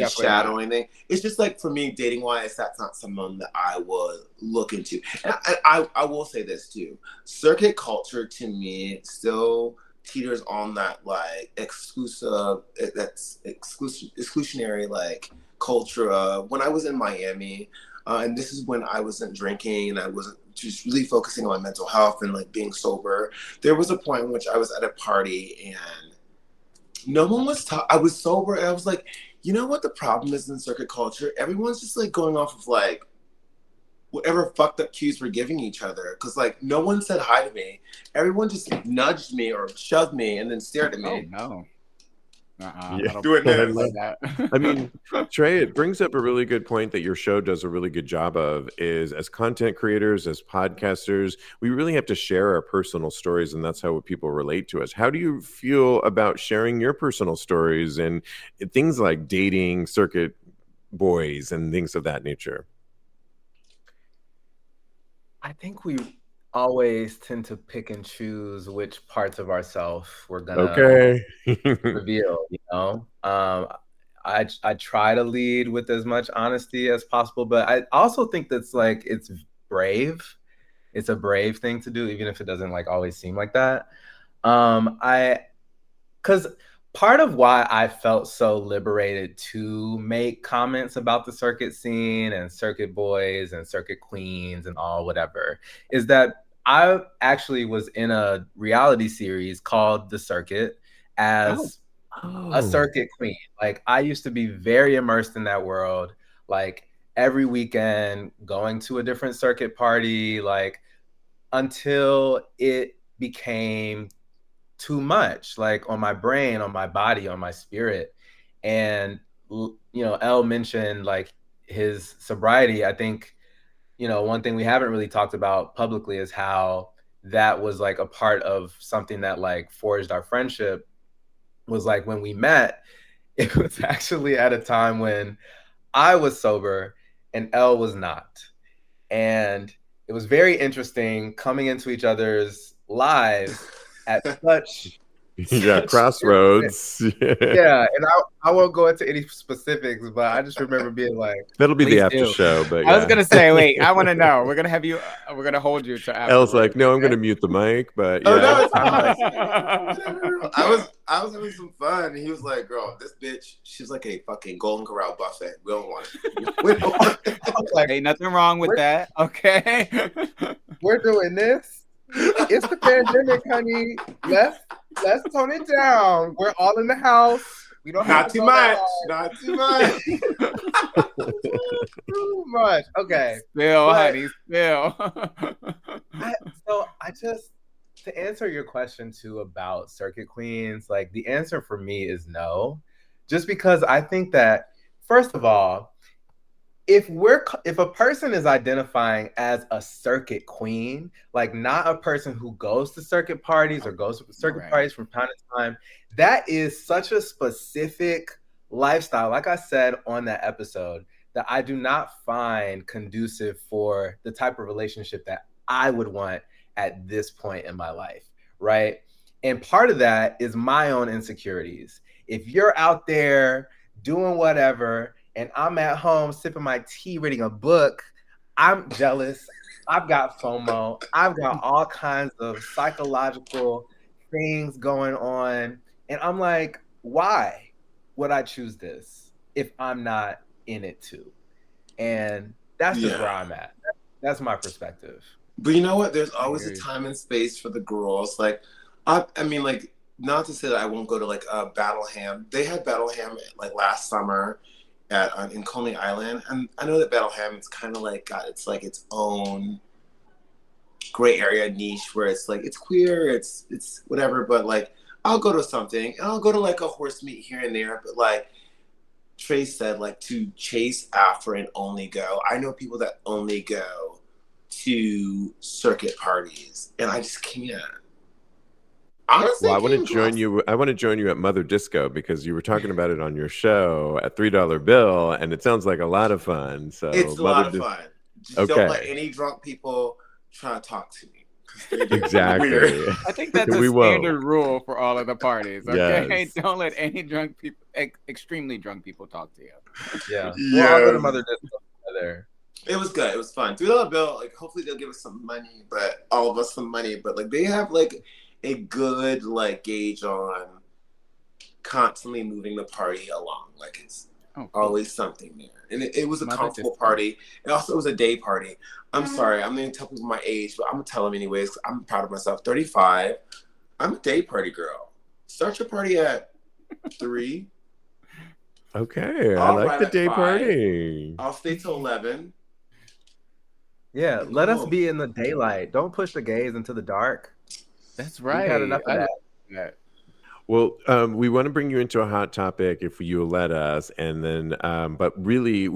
Speaker 5: shadow anything. It's just like for me, dating wise, that's not someone that I would look into. And I will say this too: circuit culture to me still teeters on that like exclusionary like culture of when I was in Miami, and this is when I wasn't drinking and I wasn't just really focusing on my mental health and like being sober. There was a point in which I was at a party and no one was I was sober, and I was like, you know what the problem is in circuit culture? Everyone's just like going off of like whatever fucked up cues we're giving each other. Because like no one said hi to me. Everyone just nudged me or shoved me and then stared at me.
Speaker 2: Oh no.
Speaker 5: Doing
Speaker 2: that.
Speaker 1: I mean, Trey, it brings up a really good point that your show does a really good job of, is as content creators, as podcasters, we really have to share our personal stories, and that's how people relate to us. How do you feel about sharing your personal stories and things like dating circuit boys and things of that nature?
Speaker 4: I think always tend to pick and choose which parts of ourselves we're gonna
Speaker 1: Okay.
Speaker 4: reveal, you know. I try to lead with as much honesty as possible, but I also think that's like it's brave. It's a brave thing to do, even if it doesn't like always seem like that. Because part of why I felt so liberated to make comments about the circuit scene and circuit boys and circuit queens and all whatever is that I actually was in a reality series called The Circuit as a circuit queen. Like I used to be very immersed in that world, like every weekend going to a different circuit party, like until it became too much, like on my brain, on my body, on my spirit. And you know, Elle mentioned like his sobriety. I think, you know, one thing we haven't really talked about publicly is how that was like a part of something that like forged our friendship. Was like when we met, it was actually at a time when I was sober and Elle was not. And it was very interesting coming into each other's lives at such
Speaker 1: crossroads.
Speaker 4: Yeah, and I won't go into any specifics, but I just remember being like,
Speaker 1: that'll be the
Speaker 2: Please
Speaker 1: after
Speaker 2: do.
Speaker 1: show. But
Speaker 2: I was gonna say, wait, I want to know. We're gonna have you. We're gonna hold you to after.
Speaker 1: Elle's like, no, I'm gonna mute the mic, but yeah.
Speaker 5: Oh no, it's fine. I was having some fun, and he was like, "Girl, this bitch, she's like a fucking Golden Corral buffet. We don't want it. We don't want it."
Speaker 2: Like, ain't nothing wrong with that. Okay.
Speaker 4: We're doing this. It's the pandemic, honey. Let's tone it down. We're all in the house. We don't have
Speaker 5: Not too much. Not too much.
Speaker 4: Too much. Okay.
Speaker 2: Spill, honey, spill.
Speaker 4: To answer your question too about circuit queens, like the answer for me is no. Just because I think that, first of all, if a person is identifying as a circuit queen, like not a person who goes to circuit parties or goes to circuit parties from time to time, that is such a specific lifestyle, like I said on that episode, that I do not find conducive for the type of relationship that I would want at this point in my life, right? And part of that is my own insecurities. If you're out there doing whatever and I'm at home sipping my tea, reading a book, I'm jealous. I've got FOMO. I've got all kinds of psychological things going on. And I'm like, why would I choose this if I'm not in it too? And that's just where I'm at. That's my perspective.
Speaker 5: But you know what? There's always a time and space for the girls. Like, I mean, like, not to say that I won't go to like a Battle Ham. They had Battle Ham like last summer in Coney Island, and I know that Battle Ham is kind of like got its own gray area niche where it's like it's queer, it's whatever. But like, I'll go to something, and I'll go to like a horse meet here and there. But like Trey said, like to chase after and only go. I know people that only go to circuit parties, and I just can't. Honestly,
Speaker 1: well, I want to join you at Mother Disco because you were talking about it on your show at $3 Bill, and it sounds like a lot of fun. So
Speaker 5: it's a lot of fun. Just don't let any drunk people try to talk to me.
Speaker 1: Exactly.
Speaker 2: I think that's a standard rule for all of the parties. Okay,
Speaker 1: yes.
Speaker 2: Don't let any drunk people, extremely drunk people, talk to you.
Speaker 4: Yeah. Well, I'll go to Mother Disco together.
Speaker 5: It was good. It was fun. $3 Bill. Like, hopefully they'll give us some money, but all of us some money. But like, they have like a good like gauge on constantly moving the party along. Like it's always something there. And it was a comfortable party. It also was a day party. I'm sorry, I'm going to tell people my age, but I'm going to tell them anyways. I'm proud of myself. 35. I'm a day party girl. Start your party at 3.
Speaker 1: Okay, I like the day
Speaker 5: 5.
Speaker 1: party.
Speaker 5: I'll stay till 11.
Speaker 4: Yeah, let us be in the daylight. Don't push the gays into the dark.
Speaker 2: That's right.
Speaker 4: We've had enough of that.
Speaker 1: Well, we want to bring you into a hot topic if you let us. And then, but really,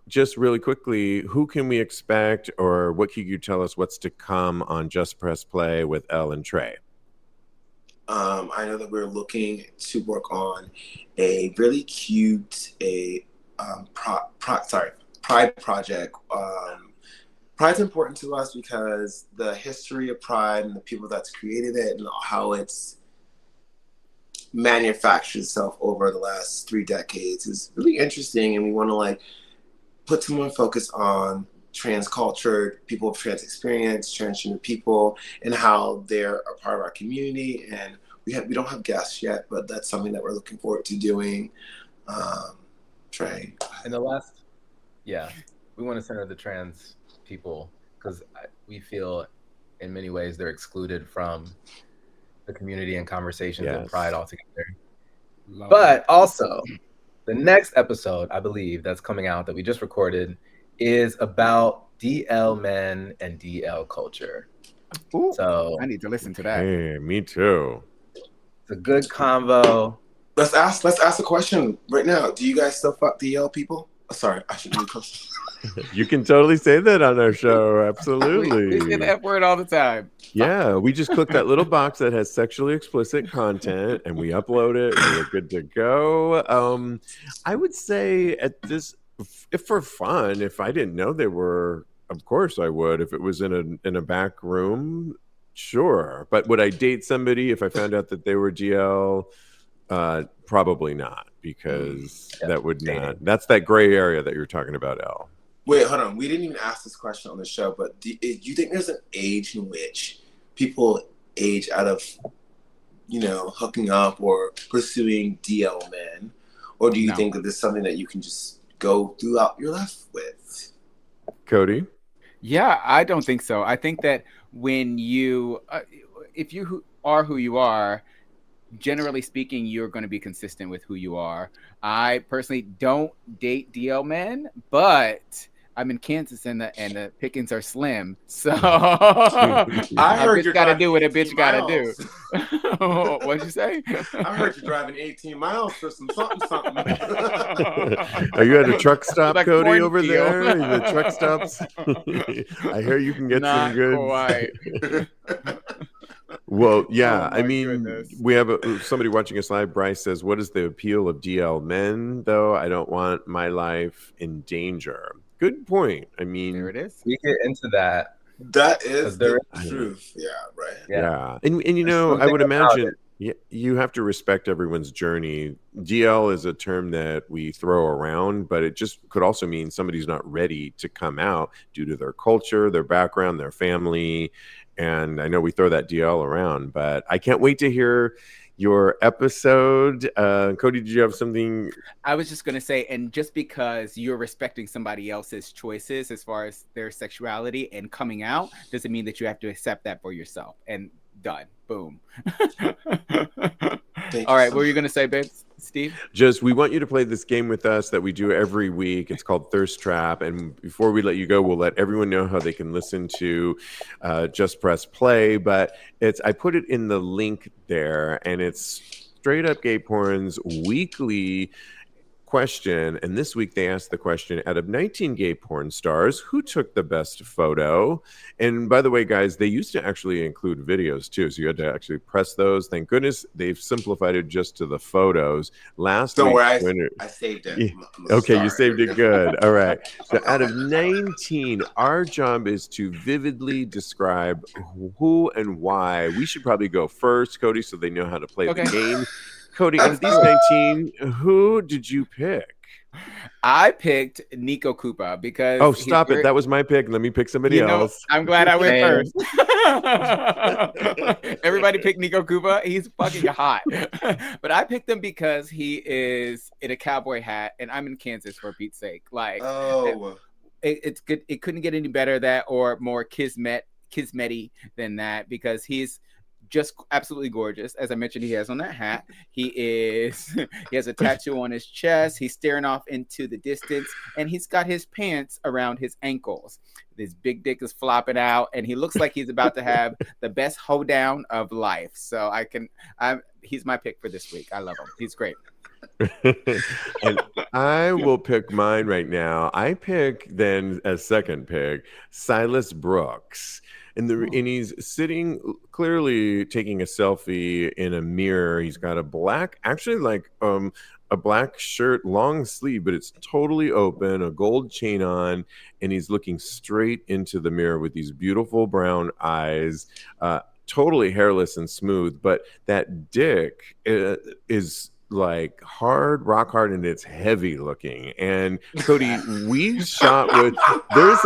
Speaker 1: just really quickly, who can we expect or what can you tell us what's to come on Just Press Play with Ell and Trey?
Speaker 5: I know that we're looking to work on a really cute, pride project Pride's important to us because the history of Pride and the people that's created it and how it's manufactured itself over the last 3 decades is really interesting. And we want to like put some more focus on trans culture, people of trans experience, transgender people, and how they're a part of our community. And we don't have guests yet, but that's something that we're looking forward to doing. Trey.
Speaker 4: And the last, we want to center the trans people because we feel in many ways they're excluded from the community and conversations and Pride altogether. But also, the next episode, I believe, that's coming out that we just recorded is about DL men and DL culture.
Speaker 2: Ooh,
Speaker 4: so
Speaker 2: I need to listen to that.
Speaker 1: Hey, me too.
Speaker 4: It's a good convo.
Speaker 5: Let's ask a question right now. Do you guys still fuck DL people? Sorry, I shouldn't be close.
Speaker 1: You can totally say that on our show. Absolutely.
Speaker 2: We say the F word all the time.
Speaker 1: Yeah, we just click that little box that has sexually explicit content and we upload it and we're good to go. I would say at this, if for fun, if I didn't know they were, of course I would. If it was in a back room, sure. But would I date somebody if I found out that they were DL? Probably not, because that would not. That's that gray area that you're talking about, Elle.
Speaker 5: Wait, hold on. We didn't even ask this question on the show, but do you think there's an age in which people age out of, hooking up or pursuing DL men? Or do you think that this is something that you can just go throughout your life with?
Speaker 1: Kodi?
Speaker 2: Yeah, I don't think so. I think that when you, if you are who you are, generally speaking, you're going to be consistent with who you are. I personally don't date DL men, but I'm in Kansas and the pickings are slim. So
Speaker 5: I heard you
Speaker 2: gotta do what a bitch gotta do. What'd you say?
Speaker 5: I heard you're driving 18 miles for some something.
Speaker 1: Are you at a truck stop,
Speaker 2: like
Speaker 1: Kodi, over
Speaker 2: cornfield.
Speaker 1: there? The truck stops. I hear you can get some good.
Speaker 2: Quite.
Speaker 1: Well, yeah.
Speaker 2: Oh,
Speaker 1: I mean,
Speaker 2: goodness.
Speaker 1: we have somebody watching us live. Bryce says, "What is the appeal of DL men? Though I don't want my life in danger." Good point. I mean,
Speaker 2: There it is.
Speaker 4: We get into that.
Speaker 5: That is the
Speaker 1: is.
Speaker 5: truth. Yeah, right.
Speaker 1: Yeah. And I would imagine you have to respect everyone's journey. DL is a term that we throw around, but it just could also mean somebody's not ready to come out due to their culture, their background, their family. And I know we throw that DL around, but I can't wait to hear your episode. Kodi, did you have something?
Speaker 2: I was just going to say, and just because you're respecting somebody else's choices as far as their sexuality and coming out, doesn't mean that you have to accept that for yourself. And done. Boom. All right. What were you going to say, babe? Steve?
Speaker 1: Just, we want you to play this game with us that we do every week. It's called Thirst Trap. And before we let you go, we'll let everyone know how they can listen to Just Press Play. But I put it in the link there, and it's Straight Up Gay Porn's weekly question. And this week they asked the question, out of 19 gay porn stars, who took the best photo? And by the way, guys, they used to actually include videos too, so you had to actually press those. Thank goodness they've simplified it just to the photos.
Speaker 5: Don't worry, I saved it.
Speaker 1: Okay, you saved it. Good. All right. So out of 19, our job is to vividly describe who and why. We should probably go first, Kodi, so they know how to play the game. Kodi, out of these 19, who did you pick?
Speaker 2: I picked Nico Koopa because...
Speaker 1: Oh, stop it. That was my pick. Let me pick somebody else.
Speaker 2: I'm glad I went first. Everybody picked Nico Koopa. He's fucking hot. But I picked him because he is in a cowboy hat, and I'm in Kansas, for Pete's sake. Like, it's good. It couldn't get any better that or more kismet-y than that, because he's just absolutely gorgeous. As I mentioned, he has on that hat. He has a tattoo on his chest. He's staring off into the distance, and he's got his pants around his ankles. His big dick is flopping out, and he looks like he's about to have the best hoedown of life. So he's my pick for this week. I love him. He's great.
Speaker 1: And I will pick mine right now. I pick then as second pick Silas Brooks. and he's sitting clearly taking a selfie in a mirror. He's got a black, actually like a black shirt, long sleeve, but it's totally open, a gold chain on, and he's looking straight into the mirror with these beautiful brown eyes, totally hairless and smooth, but that dick is like hard, rock hard, and it's heavy looking. And Kodi, we shot with, there is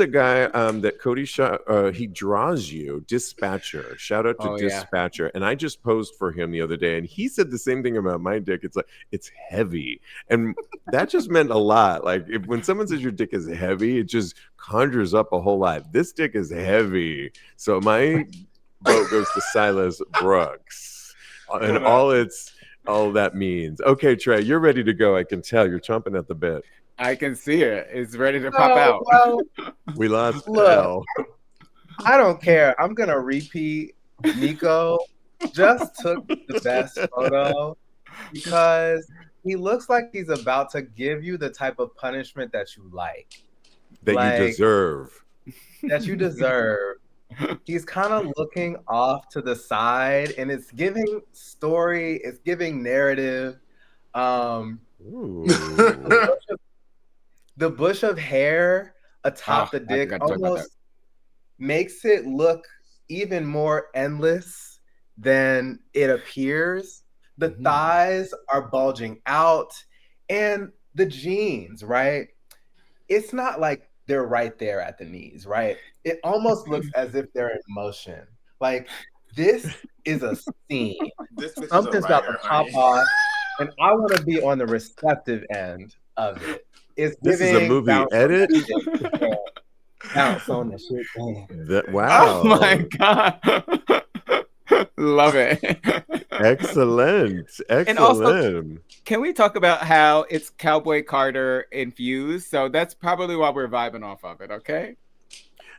Speaker 1: a guy that Kodi shot, he draws you, Dispatcher, shout out to Dispatcher. And I just posed for him the other day, and he said the same thing about my dick. It's like, it's heavy, and that just meant a lot. Like when someone says your dick is heavy, it just conjures up a whole lot. This dick is heavy, so my vote goes to Silas Brooks and all that means. Okay, Trey, you're ready to go. I can tell you're chomping at the bit.
Speaker 2: I can see it. It's ready to pop out.
Speaker 4: Well,
Speaker 1: We lost
Speaker 4: look, I don't care. I'm gonna repeat. Nico just took the best photo because he looks like he's about to give you the type of punishment that you like.
Speaker 1: That you deserve.
Speaker 4: That you deserve. He's kind of looking off to the side, and it's giving story, it's giving narrative. The bush of hair atop the dick almost makes it look even more endless than it appears. The thighs are bulging out, and the jeans, right? It's not like they're right there at the knees, right? It almost looks as if they're in motion. Like, this is a scene. Something's about to pop off, and I want to be on the receptive end of it. It's
Speaker 1: this is a movie edit.
Speaker 4: Bounce on the shit.
Speaker 1: Wow.
Speaker 2: Oh my God. Love it.
Speaker 1: Excellent.
Speaker 2: And also, can we talk about how it's Cowboy Carter infused? So that's probably why we're vibing off of it, okay?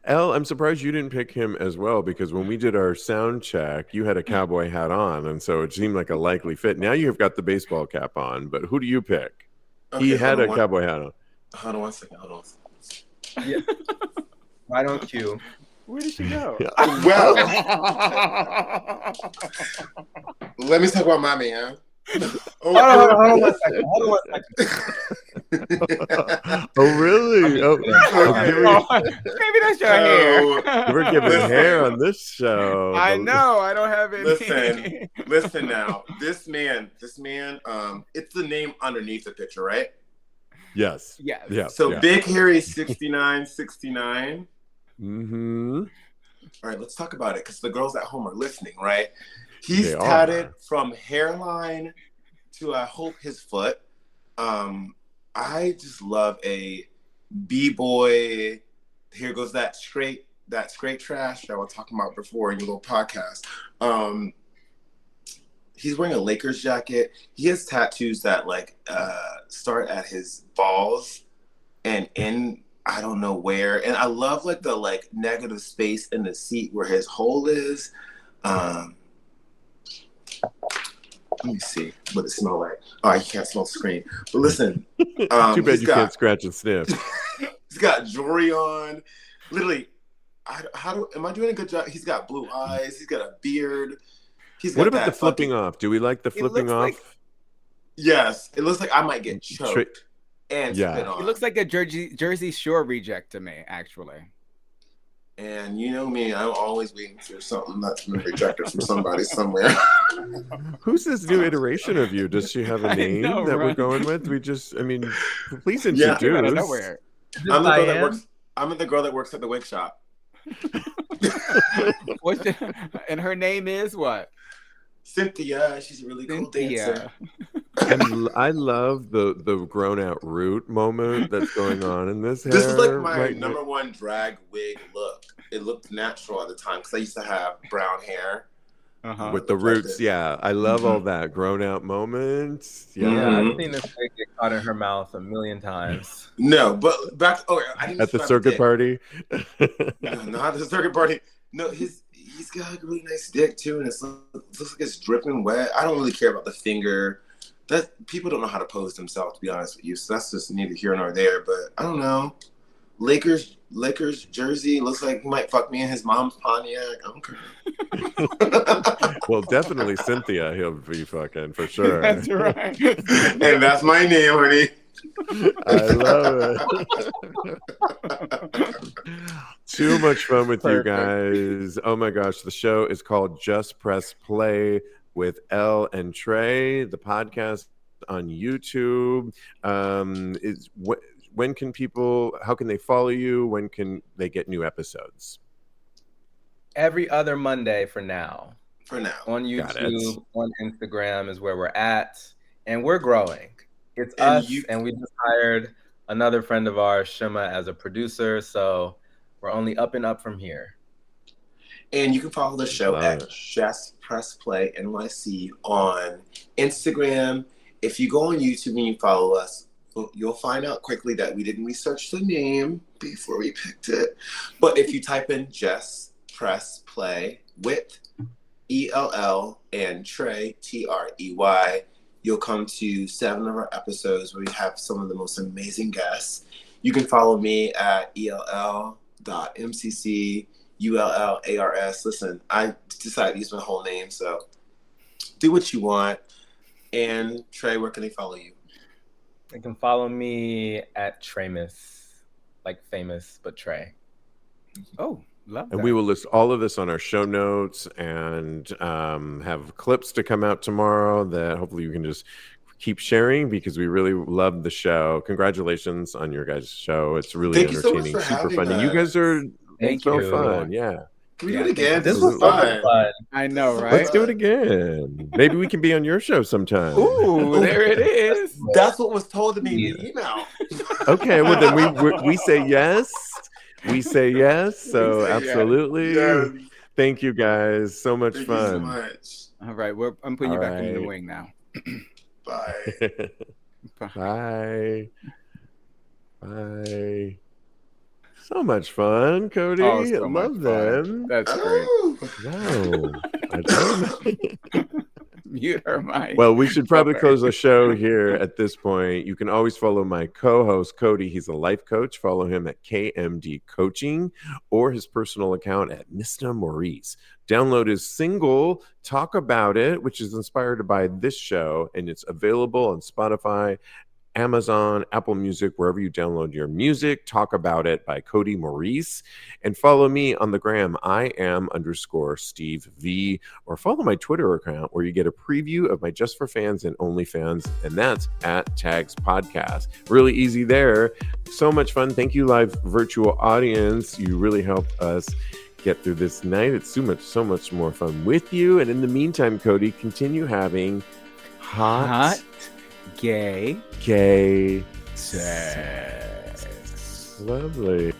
Speaker 1: Elle, I'm surprised you didn't pick him as well, because when we did our sound check, you had a cowboy hat on, and so it seemed like a likely fit. Now you've got the baseball cap on, but who do you pick? Okay, he had a cowboy hat on.
Speaker 5: Hold on one second.
Speaker 4: Yeah. Right on cue.
Speaker 2: Where did she go?
Speaker 1: Yeah.
Speaker 5: Well, let me talk about my man.
Speaker 4: Hold on one second.
Speaker 1: Oh, really?
Speaker 2: Maybe that's your hair.
Speaker 1: We're giving hair on this show.
Speaker 2: I know. I don't have any.
Speaker 5: Listen now. This man, it's the name underneath the picture, right?
Speaker 1: Yes.
Speaker 2: Yes.
Speaker 1: Yeah.
Speaker 5: So Big Harry 6969.
Speaker 1: Mm-hmm.
Speaker 5: All right, let's talk about it, because the girls at home are listening, right? He's tatted from hairline to, I hope, his foot. I just love a B-boy. Here goes that straight trash that we're talking about before in your little podcast. He's wearing a Lakers jacket. He has tattoos that start at his balls and end I don't know where. And I love the negative space in the seat where his hole is. Let me see what it smells like. Oh, you can't smell the screen. But listen.
Speaker 1: Too bad you can't scratch and sniff.
Speaker 5: He's got jewelry on. Literally, am I doing a good job? He's got blue eyes. He's got a beard.
Speaker 1: What about the flipping off? Do we like the flipping off?
Speaker 5: Yes. It looks like I might get choked. And spit on.
Speaker 2: He looks like a Jersey Shore reject to me, actually.
Speaker 5: And you know me, I'm always waiting for something that's been rejected from somebody somewhere.
Speaker 1: Who's this new iteration of you? Does she have a name we're going with? Please introduce.
Speaker 2: Out of nowhere.
Speaker 5: I'm the girl that works at the wig shop.
Speaker 2: And her name is what?
Speaker 5: Cynthia. She's a really cool dancer.
Speaker 1: And I love the grown out root moment that's going on in this hair.
Speaker 5: This is like my number one drag wig look. It looked natural at the time because I used to have brown hair.
Speaker 1: With the roots, I love all that grown out moments.
Speaker 4: Yeah, I've seen this wig get caught in her mouth a million times.
Speaker 5: No, but back I didn't
Speaker 1: at the circuit party.
Speaker 5: No, not at the circuit party. No, he's got a really nice dick too, and it looks like it's dripping wet. I don't really care about the finger. That people don't know how to pose themselves, to be honest with you. So that's just neither here nor there. But I don't know. Lakers Lakers jersey. Looks like he might fuck me in his mom's Pontiac. I don't care.
Speaker 1: Well, definitely Cynthia. He'll be fucking for sure.
Speaker 2: That's right.
Speaker 5: And that's my name, honey.
Speaker 1: I love it. Too much fun with you guys. Oh my gosh, the show is called Just Press Play with Ell and Trey. The podcast on YouTube. When can people? How can they follow you? When can they get new episodes?
Speaker 4: Every other Monday for now.
Speaker 5: For now.
Speaker 4: On YouTube, on Instagram is where we're at, and we're growing. It's us, and we just hired another friend of ours, Shima, as a producer. So we're only up and up from here.
Speaker 5: And you can follow the show at Just Press Play NYC on Instagram. If you go on YouTube and you follow us, you'll find out quickly that we didn't research the name before we picked it. But if you type in Just Press Play with ELL and Trey, TREY, you'll come to 7 of our episodes where we have some of the most amazing guests. You can follow me at ELL.MCCULLARS. Listen, I decided to use my whole name, so do what you want. And Trey, where can they follow you?
Speaker 4: They can follow me at Treymus, like famous, but Trey.
Speaker 2: Oh, love that.
Speaker 1: And we will list all of this on our show notes and have clips to come out tomorrow that hopefully you can just keep sharing because we really love the show. Congratulations on your guys' show. It's really entertaining, so super fun. And you guys are so fun. Yeah.
Speaker 5: Can we do it again?
Speaker 4: This was fun.
Speaker 2: I know, right?
Speaker 1: Let's do it again. Maybe we can be on your show sometime.
Speaker 2: Ooh, there it is.
Speaker 5: That's what was told to me in the email.
Speaker 1: Okay, well then we say yes. We say yes. So absolutely.
Speaker 5: Yes.
Speaker 1: Thank you guys. So much
Speaker 5: Thank
Speaker 1: fun.
Speaker 5: you so much.
Speaker 2: All right, I'm putting you back in the wing now.
Speaker 5: Bye.
Speaker 1: Bye. Bye. So much fun, Kodi.
Speaker 2: Oh, so
Speaker 1: I
Speaker 2: much
Speaker 1: love
Speaker 2: fun.
Speaker 1: them.
Speaker 2: That's great.
Speaker 1: Wow. I don't know.
Speaker 2: Mute her mic.
Speaker 1: Well, we should probably close the show here at this point. You can always follow my co-host, Kodi. He's a life coach. Follow him at KMD Coaching or his personal account at Mr. Maurice. Download his single, Talk About It, which is inspired by this show, and it's available on Spotify, Amazon, Apple Music, wherever you download your music. Talk About It by Kodi Maurice. And follow me on the gram. I am _Steve V. Or follow my Twitter account where you get a preview of my Just for Fans and OnlyFans. And that's at Tags Podcast. Really easy there. So much fun. Thank you, live virtual audience. You really helped us get through this night. It's so much more fun with you. And in the meantime, Kodi, continue having hot
Speaker 2: gay
Speaker 1: sex.
Speaker 2: sex.
Speaker 1: Lovely.